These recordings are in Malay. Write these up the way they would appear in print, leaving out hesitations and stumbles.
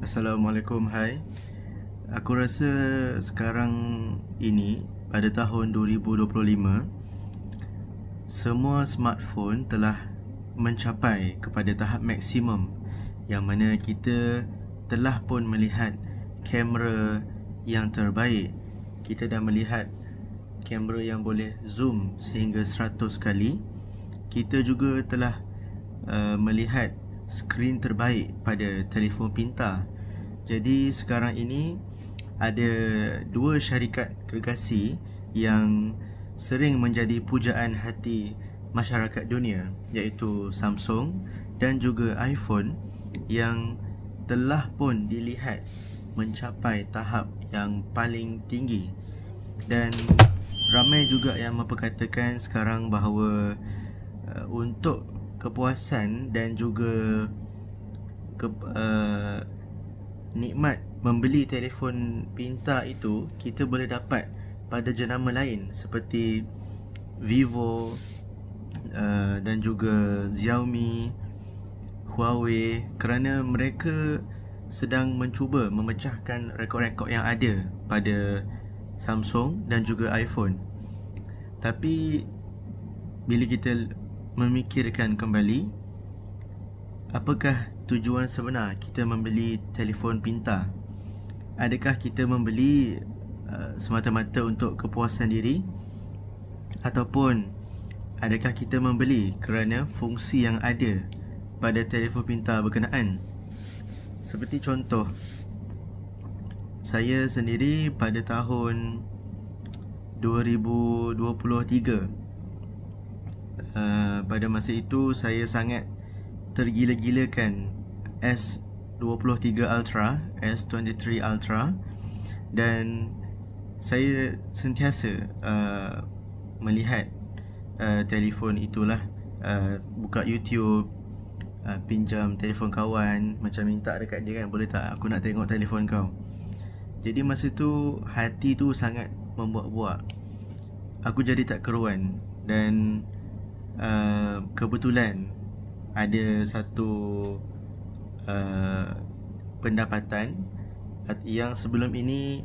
Assalamualaikum, hai. Aku rasa sekarang ini pada tahun 2025 semua smartphone telah mencapai kepada tahap maksimum yang mana kita telah pun melihat kamera yang terbaik. Kita dah melihat kamera yang boleh zoom sehingga 100 kali. Kita juga telah melihat skrin terbaik pada telefon pintar. Jadi sekarang ini ada dua syarikat gergasi yang sering menjadi pujaan hati masyarakat dunia, iaitu Samsung dan juga iPhone, yang telah pun dilihat mencapai tahap yang paling tinggi. Dan ramai juga yang memperkatakan sekarang bahawa untuk kepuasan dan juga nikmat membeli telefon pintar itu kita boleh dapat pada jenama lain seperti Vivo dan juga Xiaomi, Huawei, kerana mereka sedang mencuba memecahkan rekod-rekod yang ada pada Samsung dan juga iPhone. Tapi bila kita memikirkan kembali, apakah tujuan sebenar kita membeli telefon pintar? Adakah kita membeli semata-mata untuk kepuasan diri, ataupun adakah kita membeli kerana fungsi yang ada pada telefon pintar berkenaan? Seperti contoh, saya sendiri pada tahun 2023, pada masa itu saya sangat tergila-gilakan S23 Ultra, S23 Ultra, dan saya sentiasa melihat telefon itulah, buka YouTube, pinjam telefon kawan, macam minta dekat dia kan, boleh tak aku nak tengok telefon kau. Jadi masa tu hati tu sangat membuak-buak. Aku jadi tak keruan, dan kebetulan ada satu pendapatan yang sebelum ini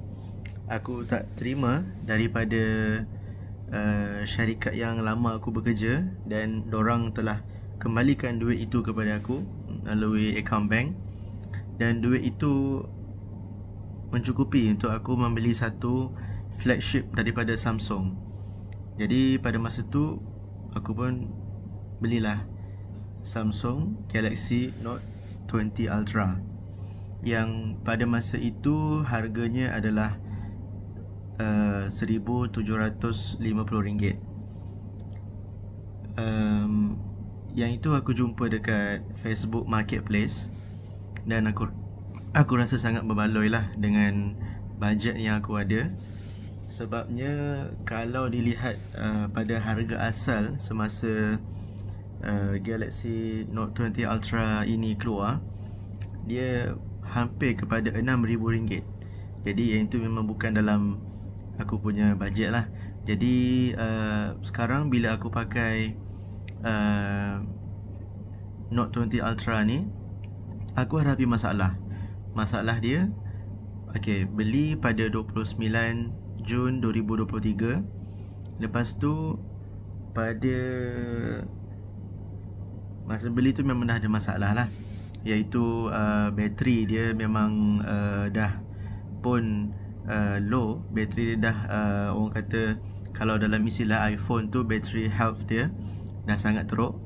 aku tak terima daripada syarikat yang lama aku bekerja, dan dorang telah kembalikan duit itu kepada aku melalui akaun bank, dan duit itu mencukupi untuk aku membeli satu flagship daripada Samsung. Jadi pada masa tu aku pun belilah Samsung Galaxy Note 20 Ultra, yang pada masa itu harganya adalah RM1,750. Yang itu aku jumpa dekat Facebook Marketplace, dan aku rasa sangat berbaloi lah dengan bajet yang aku ada. Sebabnya kalau dilihat pada harga asal semasa Galaxy Note 20 Ultra ini keluar, dia hampir kepada RM6,000. Jadi yang itu memang bukan dalam aku punya bajet lah. Jadi sekarang bila aku pakai Note 20 Ultra ni, aku hadapi masalah. Masalah dia, beli pada 29 Jun 2023. Lepas tu pada masa beli tu memang dah ada masalah lah, iaitu bateri dia memang dah pun low. Bateri dia dah orang kata kalau dalam istilah iPhone tu battery health dia dah sangat teruk,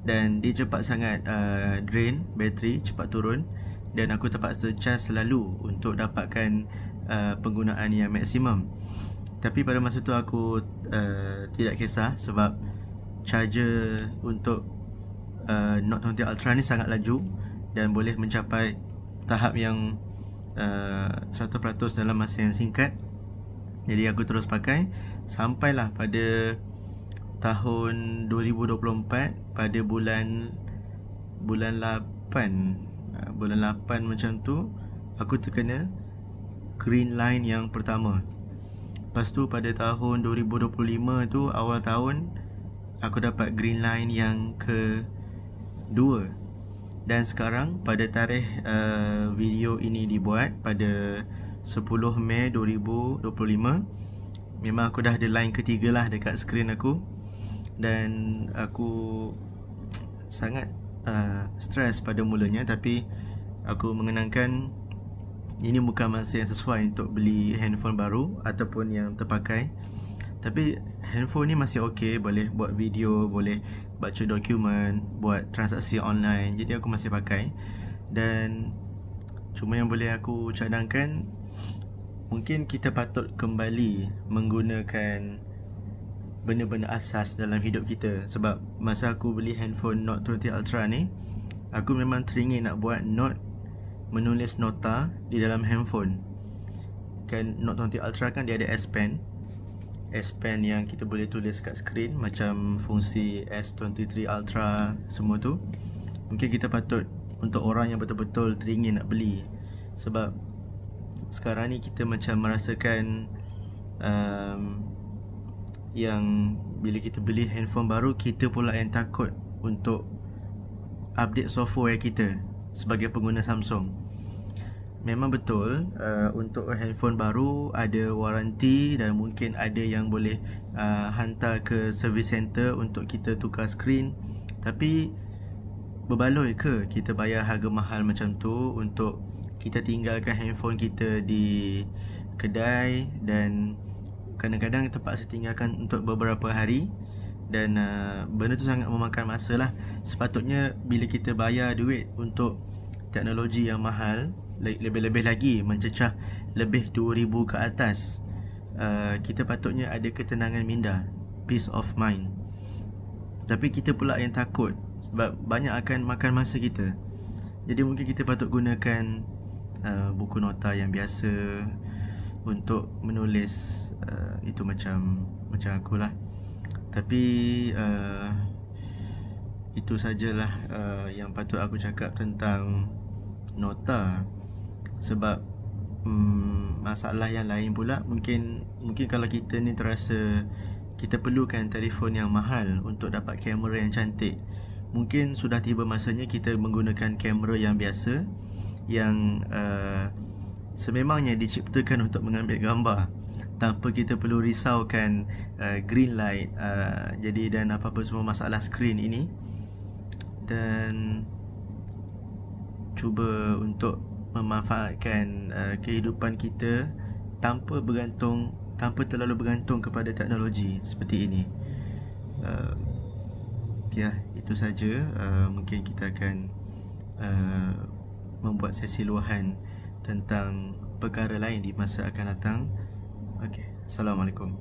dan dia cepat sangat drain bateri, cepat turun, dan aku terpaksa charge selalu untuk dapatkan penggunaan yang maksimum. Tapi pada masa tu aku tidak kisah, sebab charger untuk Note 20 Ultra ni sangat laju dan boleh mencapai tahap yang 100% dalam masa yang singkat. Jadi aku terus pakai sampailah pada tahun 2024, pada bulan 8 macam tu, aku terkena green line yang pertama. Lepas tu pada tahun 2025 tu, awal tahun, aku dapat green line yang kedua. Dan sekarang pada tarikh video ini dibuat pada 10 Mei 2025, memang aku dah ada line ketiga lah dekat skrin aku. Dan aku sangat stres pada mulanya, tapi aku mengenangkan ini bukan masa yang sesuai untuk beli handphone baru ataupun yang terpakai. Tapi handphone ni masih okey, boleh buat video, boleh baca dokumen, buat transaksi online. Jadi aku masih pakai. Dan cuma yang boleh aku cadangkan, mungkin kita patut kembali menggunakan benda-benda asas dalam hidup kita. Sebab masa aku beli handphone Note 20 Ultra ni, aku memang teringin nak buat note, menulis nota di dalam handphone. Kan Note 20 Ultra kan dia ada S Pen yang kita boleh tulis kat skrin, macam fungsi S23 Ultra semua tu. Mungkin kita patut, untuk orang yang betul-betul teringin nak beli, sebab sekarang ni kita macam merasakan yang bila kita beli handphone baru, kita pula yang takut untuk update software kita sebagai pengguna Samsung. Memang betul, untuk handphone baru ada waranti dan mungkin ada yang boleh hantar ke service center untuk kita tukar skrin. Tapi berbaloi ke kita bayar harga mahal macam tu untuk kita tinggalkan handphone kita di kedai, dan kadang-kadang terpaksa tinggalkan untuk beberapa hari. Dan benda tu sangat memakan masa lah. Sepatutnya bila kita bayar duit untuk teknologi yang mahal, lebih-lebih lagi mencecah lebih 2,000 ke atas, kita patutnya ada ketenangan minda, peace of mind. Tapi kita pula yang takut, sebab banyak akan makan masa kita. Jadi mungkin kita patut gunakan buku nota yang biasa untuk menulis, itu macam akulah. Tapi itu sajalah yang patut aku cakap tentang nota. Sebab masalah yang lain pula, mungkin kalau kita ni terasa kita perlukan telefon yang mahal untuk dapat kamera yang cantik, mungkin sudah tiba masanya kita menggunakan kamera yang biasa, yang sememangnya diciptakan untuk mengambil gambar tanpa kita perlu risaukan green light, dan apa-apa semua masalah skrin ini. Dan cuba untuk memanfaatkan kehidupan kita tanpa terlalu bergantung kepada teknologi seperti ini. Ya, itu saja. Mungkin kita akan membuat sesi luahan tentang perkara lain di masa akan datang. Okey, Assalamualaikum.